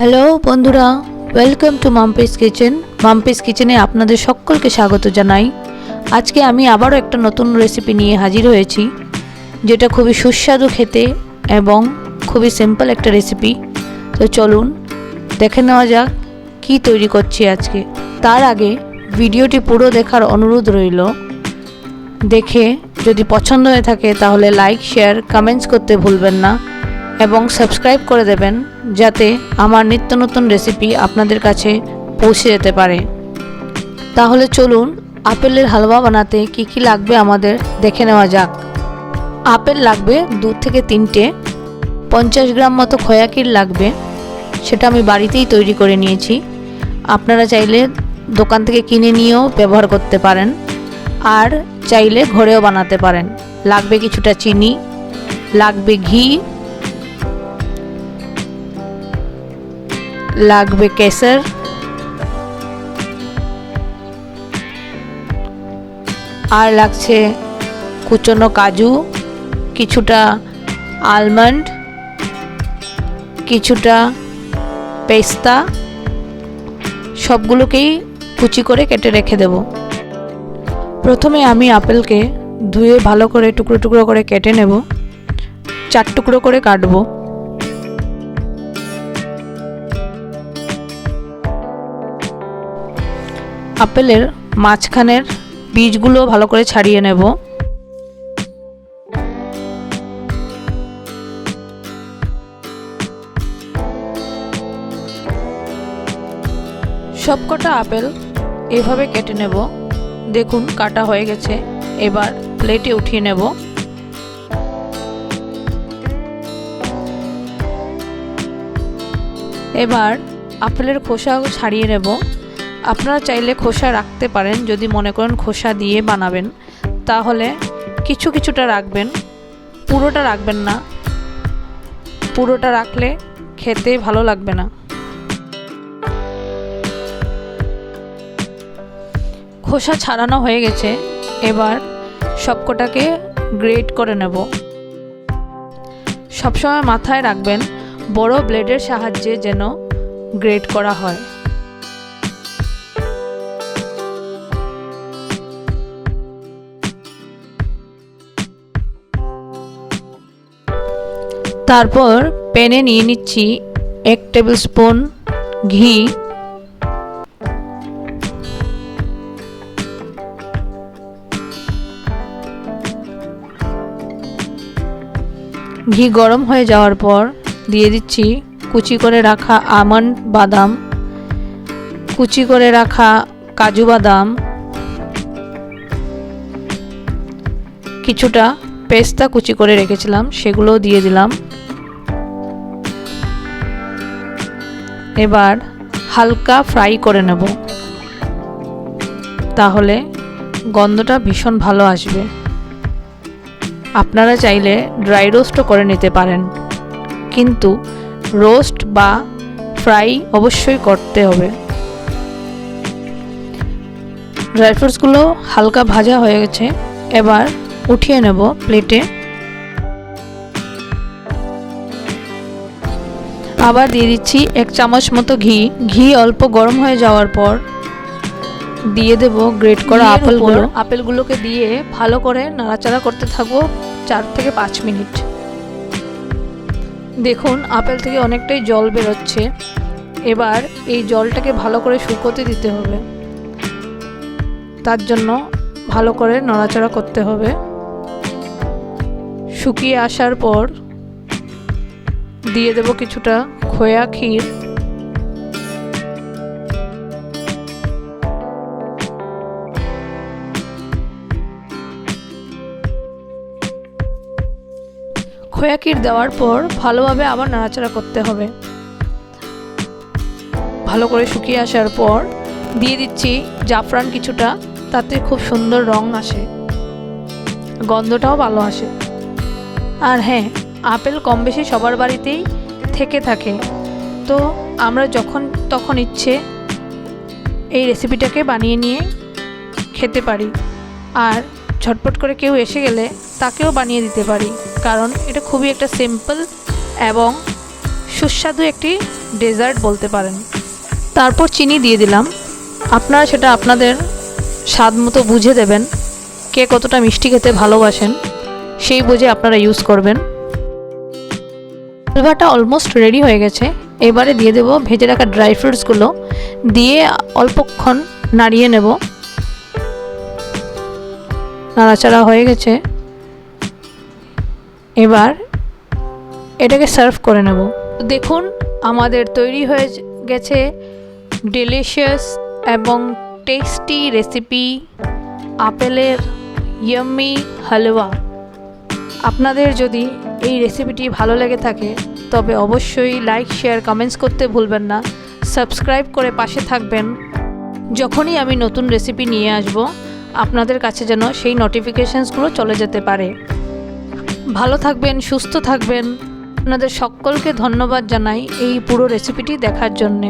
Hello বন্ধুরা, welcome to Mampi's kitchen. Mampi's কিচেনে আপনাদের সকলকে স্বাগত জানাই। আজকে আমি আবারও একটা নতুন রেসিপি নিয়ে হাজির হয়েছি, যেটা খুবই সুস্বাদু খেতে এবং খুবই সিম্পল একটা রেসিপি। তো চলুন দেখে নেওয়া যাক কী তৈরি করছি আজকে। তার আগে ভিডিওটি পুরো দেখার অনুরোধ রইল। দেখে যদি পছন্দ হয়ে থাকে তাহলে লাইক, শেয়ার, কমেন্টস করতে ভুলবেন না এবং সাবস্ক্রাইব করে দেবেন, যাতে আমার নিত্য নতুন রেসিপি আপনাদের কাছে পৌঁছে যেতে পারে। তাহলে চলুন আপেলের হালুয়া বানাতে কি কি লাগবে আমাদের দেখে নেওয়া যাক। আপেল লাগবে 2 থেকে 3টে, 50 গ্রাম মতো খোয়া ক্ষীর লাগবে, সেটা আমি বাড়িতেই তৈরি করে নিয়েছি। আপনারা চাইলে দোকান থেকে কিনে নিয়েও ব্যবহার করতে পারেন, আর চাইলে ঘরেও বানাতে পারেন। লাগবে কিছুটা চিনি, লাগবে ঘি, লাগবে কেশর, আর লাগছে কুচনো কাজু, কিছুটা আলমন্ড, কিছুটা পেস্তা। সবগুলোকেই কুচি করে কেটে রেখে দেব। প্রথমে আমি আপেলকে ধুয়ে ভালো করে টুকরো টুকরো করে কেটে নেব। 4 টুকরো করে কাটবো। আপেলের মাঝখানের বীজগুলো ভালো করে ছাড়িয়ে নেব। সবকটা আপেল এভাবে কেটে নেব। দেখুন কাটা হয়ে গেছে। এবার প্লেটে উঠিয়ে নেব। এবার আপেলের খোসাও ছাড়িয়ে নেব। আপনারা চাইলে খোসা রাখতে পারেন, যদি মনে করেন খোসা দিয়ে বানাবেন, তাহলে কিছুটা রাখবেন, পুরোটা রাখবেন না। পুরোটা রাখলে খেতে ভালো লাগবে না। খোসা ছাড়ানো হয়ে গেছে। এবার সবকটাকে গ্রেট করে নেব। সবসময় মাথায় রাখবেন বড় ব্লেডের সাহায্যে যেন গ্রেট করা হয়। তারপর প্যানে নিয়ে নিচ্ছি 1 টেবিল স্পুন ঘি। ঘি গরম হয়ে যাওয়ার পর দিয়ে দিচ্ছি কুচি করে রাখা আমন্ড বাদাম, কুচি করে রাখা কাজু বাদাম, কিছুটা পেস্তা কুচি করে রেখেছিলাম সেগুলোও দিয়ে দিলাম। এবার হালকা ফ্রাই করে নেব, তাহলে গন্ধটা ভীষণ ভালো আসবে। আপনারা চাইলে ড্রাই রোস্টও করে নিতে পারেন, কিন্তু রোস্ট বা ফ্রাই অবশ্যই করতে হবে। ড্রাই ফ্রুটসগুলো হালকা ভাজা হয়ে গেছে। এবার উঠিয়ে নেব প্লেটে। আবার দিয়ে দিচ্ছি 1 চামচ মতো ঘি। ঘি অল্প গরম হয়ে যাওয়ার পর দিয়ে দেব গ্রেট করা আপেলগুলো। আপেলগুলোকে দিয়ে ভালো করে নাড়াচাড়া করতে থাকবো 4 থেকে 5 মিনিট। দেখুন আপেল থেকে অনেকটাই জল বেরোচ্ছে। এবার এই জলটাকে ভালো করে শুকোতে দিতে হবে, তার জন্য ভালো করে নাড়াচাড়া করতে হবে। শুকিয়ে আসার পর দিয়ে দেব কিছুটা খোয়া ক্ষীর। খোয়া ক্ষীর দেওয়ার পর ভালোভাবে আবার নাড়াচাড়া করতে হবে। ভালো করে শুকিয়ে আসার পর দিয়ে দিচ্ছি জাফরান কিছুটা, তাতে খুব সুন্দর রং আসে, গন্ধটাও ভালো আসে। আর হ্যাঁ, আপেল কম বেশি সবার বাড়িতেই থেকে থাকে, তো আমরা যখন তখন ইচ্ছে এই রেসিপিটাকে বানিয়ে নিয়ে খেতে পারি। আর ঝটপট করে কেউ এসে গেলে তাকেও বানিয়ে দিতে পারি, কারণ এটা খুবই একটা সিম্পল এবং সুস্বাদু একটি ডেজার্ট বলতে পারেন। তারপর চিনি দিয়ে দিলাম। আপনারা সেটা আপনাদের স্বাদ মতো বুঝে দেবেন, কে কতটা মিষ্টি খেতে ভালোবাসেন সেই বুঝে আপনারা ইউজ করবেন। হালুয়াটা অলমোস্ট রেডি হয়ে গেছে। এবারে দিয়ে দেব ভেজে রাখা ড্রাই ফ্রুটসগুলো, দিয়ে অল্পক্ষণ নাড়িয়ে নেব। নাড়াচাড়া হয়ে গেছে, এবার এটাকে সার্ভ করে নেব। দেখুন আমাদের তৈরি হয়ে গেছে ডেলিশিয়াস এবং টেস্টি রেসিপি আপেলের ইয়াম্মি হালুয়া। আপনাদের যদি এই রেসিপিটি ভালো লেগে থাকে তবে অবশ্যই লাইক, শেয়ার, কমেন্টস করতে ভুলবেন না। সাবস্ক্রাইব করে পাশে থাকবেন। যখনই আমি নতুন রেসিপি নিয়ে আসব আপনাদের কাছে যেন সেই নোটিফিকেশনসগুলো চলে যেতে পারে। ভালো থাকবেন, সুস্থ থাকবেন। আপনাদের সকলকে ধন্যবাদ জানাই এই পুরো রেসিপিটি দেখার জন্যে।